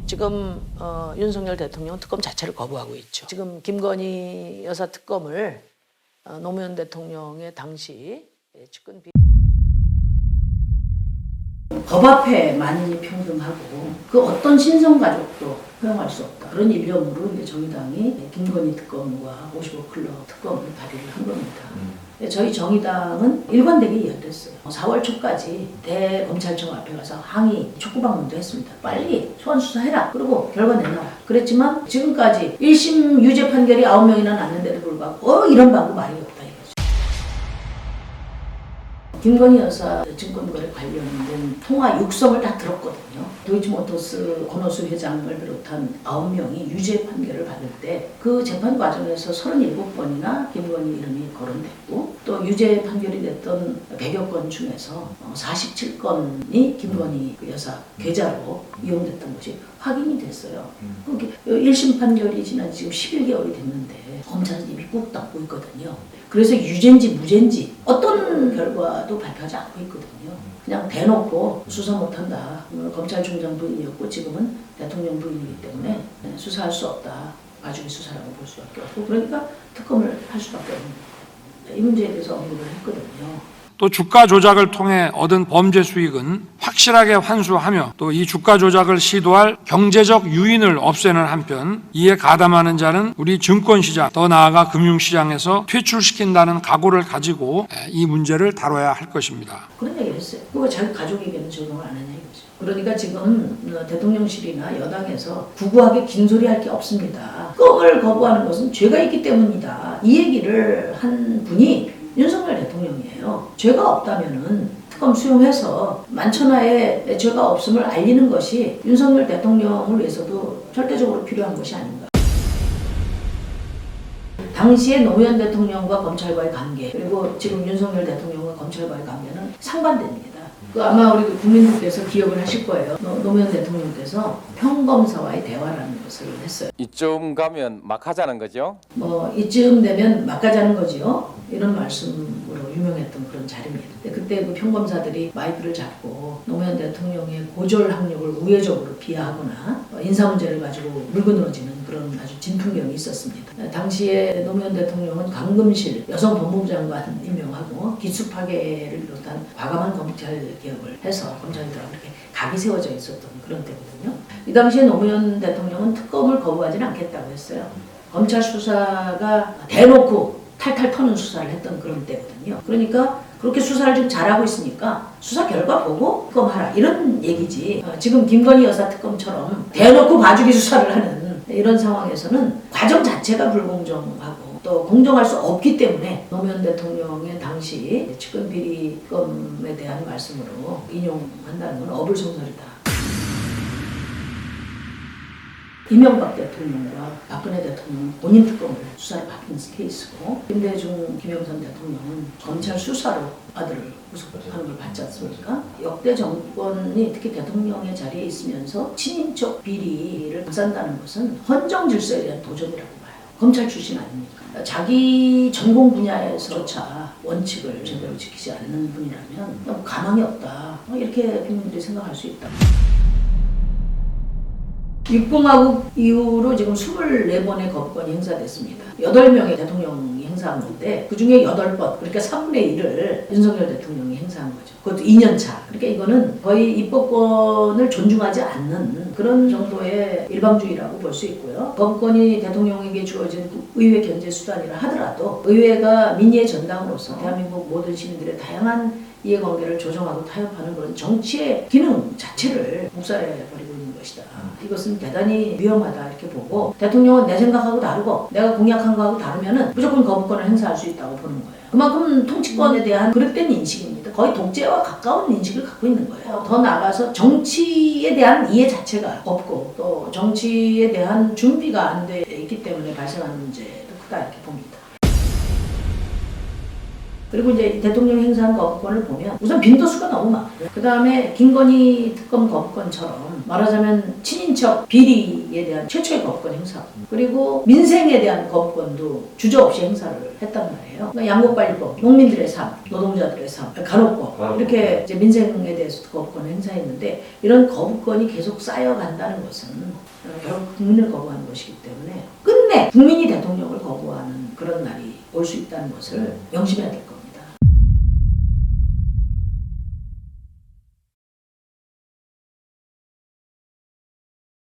지금 윤석열 대통령은 특검 자체를 거부하고 있죠. 지금 김건희 여사 특검을 노무현 대통령의 당시 측근 법 앞에 만인이 평등하고 그 어떤 신성가족도 허용할 수 없다. 그런 일념으로 이제 정의당이 김건희 특검과 55 클럽 특검을 발의를 한 겁니다. 저희 정의당은 일관되게 이야기했어요. 4월 초까지 대검찰청 앞에 가서 항의 촉구방문도 했습니다. 빨리 소환 수사해라. 그리고 결과 내놔라. 그랬지만 지금까지 1심 유죄 판결이 9명이나 났는데도 불구하고 이런 방구 말이 없다 이거죠. 김건희 여사 증권거래 관련된 통화 육성을 다 들었거든요. 도이치모터스 권오수 회장을 비롯한 9명이 유죄 판결을 받을 때 그 재판 과정에서 37번이나 김건희 이름이 거론됐고 또 유죄 판결이 됐던 100여 건 중에서 47건이 김건희 그 여사 계좌로 이용됐던 것이 확인이 됐어요. 그게 1심 판결이 지난 지금 11개월이 됐는데 검찰은 이미 꾹 닫고 있거든요. 그래서 유죄인지 무죄인지 어떤 결과도 발표하지 않고 있거든요. 그냥 대놓고 수사 못한다. 검찰총장 부인이었고 지금은 대통령 부인이기 때문에 수사할 수 없다. 나중에 수사라고 볼 수밖에 없고 그러니까 특검을 할 수밖에 없는 거예요. 이 문제에 대해서 언급을 했거든요. 또 주가 조작을 통해 얻은 범죄 수익은 확실하게 환수하며 또 이 주가 조작을 시도할 경제적 유인을 없애는 한편 이에 가담하는 자는 우리 증권시장 더 나아가 금융시장에서 퇴출시킨다는 각오를 가지고 이 문제를 다뤄야 할 것입니다. 그런 얘기를 했어요. 그거 자기 가족에게는 적용을 안 하냐 이거죠. 그러니까 지금 대통령실이나 여당에서 구구하게 긴 소리 할 게 없습니다. 특검을 거부하는 것은 죄가 있기 때문이다. 이 얘기를 한 분이 윤석열 대통령이에요. 죄가 없다면은 특검 수용해서 만천하에 죄가 없음을 알리는 것이 윤석열 대통령을 위해서도 절대적으로 필요한 것이 아닌가. 당시에 노무현 대통령과 검찰과의 관계 그리고 지금 윤석열 대통령과 검찰과의 관계는 상반됩니다. 아마 우리 국민들께서 기억을 하실 거예요. 노무현 대통령께서 평검사와의 대화라는 것을 했어요. 이쯤 가면 막 하자는 거죠? 이쯤 되면 막 가자는 거지요. 이런 말씀으로 유명했던 그런 자리입니다. 그때 그 평검사들이 마이크를 잡고 노무현 대통령의 고졸 학력을 우회적으로 비하하거나 인사 문제를 가지고 물고 늘어지는 그런 아주 진풍경이 있었습니다. 당시에 노무현 대통령은 강금실 여성 법무부 장관 임명하고 기수 파괴를 비롯한 과감한 검찰 개혁을 해서 검찰들하고 이렇게 각이 세워져 있었던 그런 때거든요. 이 당시에 노무현 대통령은 특검을 거부하지는 않겠다고 했어요. 검찰 수사가 대놓고 탈탈 터는 수사를 했던 그런 때거든요. 그러니까 그렇게 수사를 좀 잘하고 있으니까 수사 결과 보고 특검하라 이런 얘기지. 지금 김건희 여사 특검처럼 대놓고 봐주기 수사를 하는 이런 상황에서는 과정 자체가 불공정하고 또 공정할 수 없기 때문에 노무현 대통령의 당시 측근 비리검에 대한 말씀으로 인용한다는 건 어불성설이다. 이명박 대통령과 박근혜 대통령은 본인 특검을 수사를 받은 케이스고 김대중, 김영삼 대통령은 검찰 수사로 아들을 구속하는 걸 받지 않습니까? 역대 정권이 특히 대통령의 자리에 있으면서 친인척 비리를 감싼다는 것은 헌정 질서에 대한 도전이라고 봐요. 검찰 출신 아닙니까? 자기 전공 분야에서조차 원칙을 제대로 지키지 않는 분이라면 너무 가망이 없다. 이렇게 국민들이 생각할 수 있다. 육공화국 이후로 지금 24번의 거부권이 행사됐습니다. 8명의 대통령이 행사한 건데 그중에 8번, 그러니까 3분의 1을 윤석열 대통령이 행사한 거죠. 그것도 2년차. 그러니까 이거는 거의 입법권을 존중하지 않는 그런 정도의 일방주의라고 볼 수 있고요. 거부권이 대통령에게 주어진 의회 견제 수단이라 하더라도 의회가 민의의 전당으로서 대한민국 모든 시민들의 다양한 이해관계를 조정하고 타협하는 그런 정치의 기능 자체를 묵살해버리고 있는 것이다. 이것은 대단히 위험하다 이렇게 보고 대통령은 내 생각하고 다르고 내가 공약한 거하고 다르면은 무조건 거부권을 행사할 수 있다고 보는 거예요. 그만큼 통치권에 대한 그릇된 인식입니다. 거의 독재와 가까운 인식을 갖고 있는 거예요. 더 나아가서 정치에 대한 이해 자체가 없고 또 정치에 대한 준비가 안 돼 있기 때문에 발생하는 문제도 크다 이렇게 봅니다. 그리고 이제 대통령 행사한 거부권을 보면 우선 빈도수가 너무 많고요. 그 다음에 김건희 특검 거부권처럼 말하자면 친인척 비리에 대한 최초의 거부권 행사, 그리고 민생에 대한 거부권도 주저없이 행사를 했단 말이에요. 그러니까 양곡관리법, 농민들의 삶, 노동자들의 삶, 간호법 이렇게 이제 민생에 대해서도 거부권을 행사했는데 이런 거부권이 계속 쌓여간다는 것은 결국 국민을 거부하는 것이기 때문에 끝내 국민이 대통령을 거부하는 그런 날이 올 수 있다는 것을 명심해야 될 것 같아요.